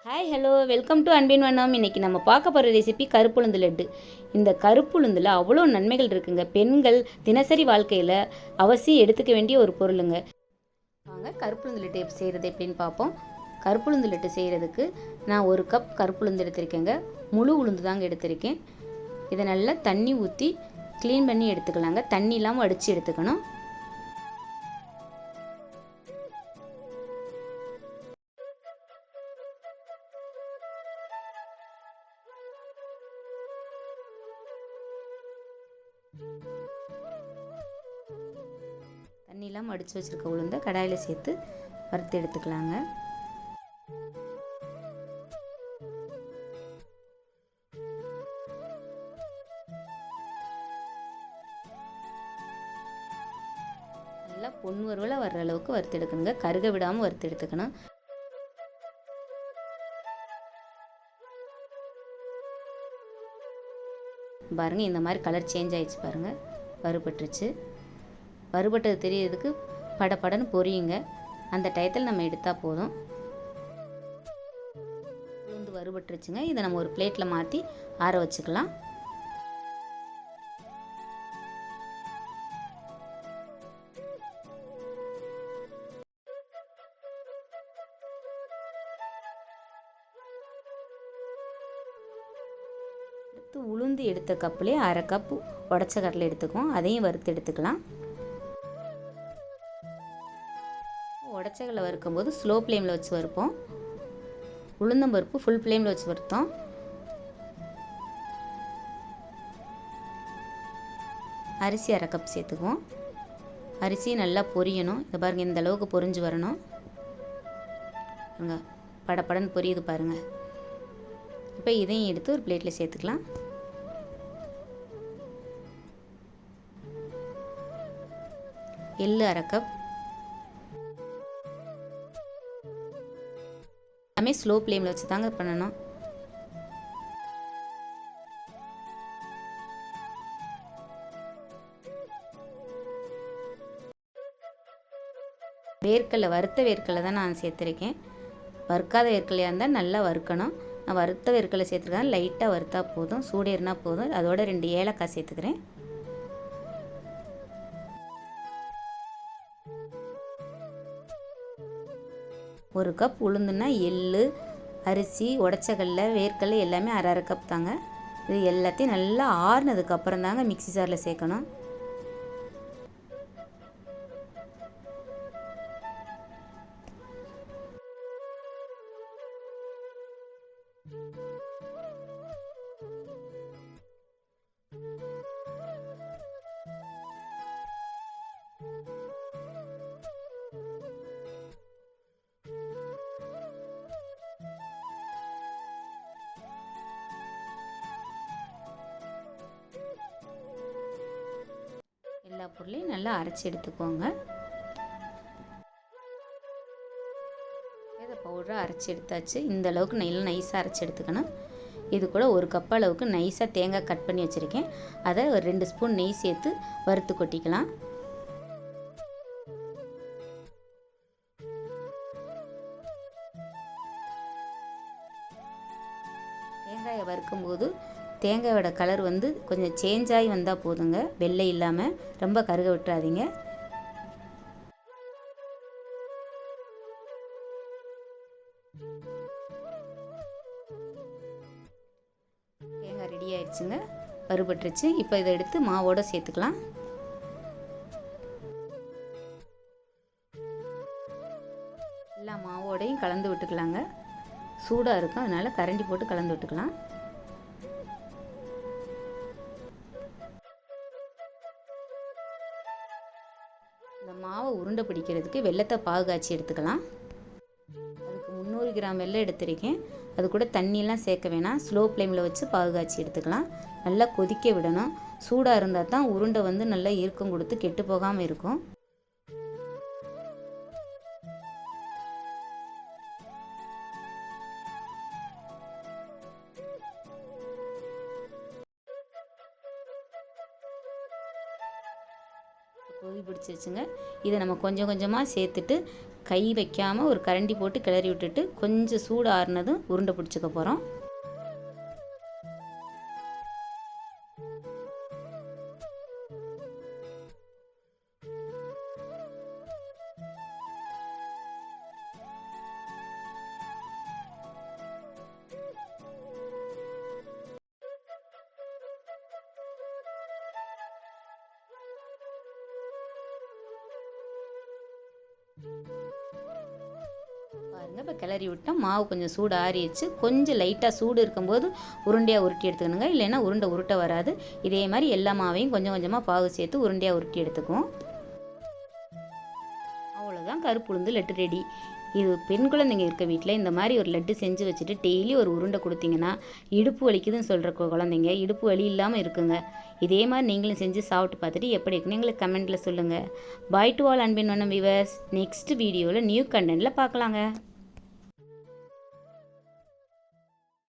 Hi hello welcome to அன்பின் வண்ணம். இன்றைக்கி நம்ம பார்க்க போகிற ரெசிபி கருப்புளுந்து லட்டு. இந்த கருப்புளுந்தில் அவ்வளோ நன்மைகள் இருக்குங்க. பெண்கள் தினசரி வாழ்க்கையில் அவசியம் எடுத்துக்க வேண்டிய ஒரு பொருளுங்க. வாங்க கருப்புளுந்து லட்டு எப்படி செய்கிறது எப்படின்னு பார்ப்போம். கருப்புளுந்து லட்டு செய்கிறதுக்கு நான் 1 கப் கருப்புளுந்து எடுத்திருக்கேங்க. முழு உளுந்து தாங்க எடுத்திருக்கேன். இதை நல்லா தண்ணி ஊற்றி க்ளீன் பண்ணி எடுத்துக்கலாங்க. தண்ணி இல்லாமல் வடித்து எடுத்துக்கணும். தண்ணியெல்லாம் அடித்து வச்சுருக்க உளுந்தை கடாயில் சேர்த்து வறுத்து எடுத்துக்கலாங்க. நல்லா பொன் வறுவலை வர்ற அளவுக்கு வறுத்து எடுக்கணுங்க. கருக விடாமல் வறுத்து எடுத்துக்கணும். பாருங்கள், இந்த மாதிரி கலர் சேஞ்ச் ஆகிடுச்சு பாருங்கள், வறுபட்டுருச்சு. வறுபட்டது தெரியறதுக்கு படப்படன்னு பொரியுங்க. அந்த டயத்தில் நம்ம எடுத்தால் போதும். உளுந்து வறுபட்டுருச்சுங்க. இதை நம்ம ஒரு பிளேட்டில் மாற்றி ஆற வச்சுக்கலாம். உளுந்து எடுத்த கப்புலேயே 1/2 கப்பு உடச்ச கடலை எடுத்துக்குவோம். அதையும் வறுத்து எடுத்துக்கலாம். உடச்ச கடலை வறுக்கும்போது ஸ்லோ ஃப்ளேமில் வச்சு வறுப்போம். உளுந்தம்பருப்பு ஃபுல் ஃப்ளேமில் வச்சு வறுத்தோம். அரிசி 1/2 கப் சேர்த்துக்குவோம். அரிசி நல்லா பொரியணும். இதை பாருங்கள், இந்த அளவுக்கு பொரிஞ்சு வரணும். படப்படன்னு பொரியுது பாருங்கள். இப்போ இதையும் எடுத்து ஒரு பிளேட்டில் சேர்த்துக்கலாம். எள்ளு 1/2 கப். எல்லாமே ஸ்லோ ஃப்ளேமில் வச்சு தாங்க பண்ணணும். வேர்க்கடலை, வறுத்த வேர்க்கடலை தான் நான் சேர்த்துருக்கேன். வறுக்காத வேர்க்கடலையாக இருந்தால் நல்லா வறுக்கணும். நான் வறுத்த வேர்க்கடலை சேர்த்துருக்கேன். லைட்டாக வறுத்தா போதும், சூடேறினா போதும். அதோட 2 ஏலக்காய் சேர்த்துக்கிறேன். ஒரு கப் உளுந்துன்னா எள்ளு, அரிசி, உடச்சக்கடலை, வேர்க்கடலை எல்லாமே 1/2 கப் தாங்க. இது எல்லாத்தையும் நல்லா ஆறுனதுக்கப்புறம் தாங்க மிக்ஸி ஜாரில் சேர்க்கணும். எல்லா பொருளையும் நல்லா அரைச்சி எடுத்துக்கோங்க. இதை பவுடரை அரைச்சி எடுத்தாச்சு. இந்த அளவுக்கு நல்லா நைஸாக அரைச்சி எடுத்துக்கணும். இது கூட 1 கப் அளவுக்கு நைஸாக தேங்காய் கட் பண்ணி வச்சுருக்கேன். அதை ஒரு 2 ஸ்பூன் நெய் சேர்த்து வறுத்து கொட்டிக்கலாம். தேங்காயை வறுக்கும்போது தேங்காயோட கலர் கொஞ்சம் சேஞ்ச் ஆகி வந்தால் போதுங்க. வெள்ளை இல்லாமல் ரொம்ப கருக விட்டுறாதீங்க. தேங்காய் ரெடி ஆயிடுச்சுங்க, வறுபட்டுருச்சு. இப்போ இதை எடுத்து மாவோடு சேர்த்துக்கலாம். எல்லா மாவோடையும் கலந்து விட்டுக்கலாங்க. சூடாக இருக்கும், அதனால் கரண்டி போட்டு கலந்து விட்டுக்கலாம். இந்த மாவை உருண்டை பிடிக்கிறதுக்கு வெல்லத்தை பாகு காய்ச்சி எடுத்துக்கலாம். அதுக்கு 300 கிராம் வெல்லம் எடுத்திருக்கேன். அது கூட தண்ணியெல்லாம் சேர்க்க வேணாம். ஸ்லோ ஃப்ளேமில் வச்சு பாகு காய்ச்சி எடுத்துக்கலாம். நல்லா கொதிக்க விடணும். சூடாக இருந்தால் தான் உருண்டை நல்லா இறுக்கம் கொடுத்து கெட்டு போகாமல் இருக்கும். கொதி பிடிச்சிருச்சுங்க. இதை நம்ம கொஞ்சம் கொஞ்சமாக சேர்த்துட்டு கை வைக்காமல் ஒரு கரண்டி போட்டு கிளறி விட்டுட்டு கொஞ்சம் சூடு ஆறுனதும் உருண்டை பிடிச்சிக்க போகிறோம். பாருங்க, இப்போ கிளறி விட்டால் மாவு கொஞ்சம் சூடு ஆறிடுச்சு. கொஞ்சம் லைட்டாக சூடு இருக்கும்போது உருண்டையாக உருட்டி எடுத்துக்கணுங்க, இல்லைன்னா உருண்டை உருட்ட வராது. இதே மாதிரி எல்லா மாவையும் கொஞ்சம் கொஞ்சமாக பாகு சேர்த்து உருண்டையாக உருட்டி எடுத்துக்குவோம். அவ்வளோதான், கருப்பு உளுந்து லட்டு ரெடி. இது பெண் குழந்தைங்க இருக்க வீட்டில் இந்த மாதிரி ஒரு லட்டு செஞ்சு வச்சுட்டு டெய்லி ஒரு உருண்டை கொடுத்தீங்கன்னா இடுப்பு வலிக்குதுன்னு சொல்கிற குழந்தைங்க இடுப்பு வலி இல்லாமல் இருக்குங்க. இதே மாதிரி நீங்களும் செஞ்சு சாப்பிட்டு பார்த்துட்டு எப்படி இருக்குன்னு எங்களுக்கு கமெண்ட்டில் சொல்லுங்கள். பாய் டு ஆல் அன்பின் வண்ணம் வியூவர்ஸ். நெக்ஸ்ட் வீடியோவில் நியூ கண்டென்ட்டில் பார்க்கலாங்க.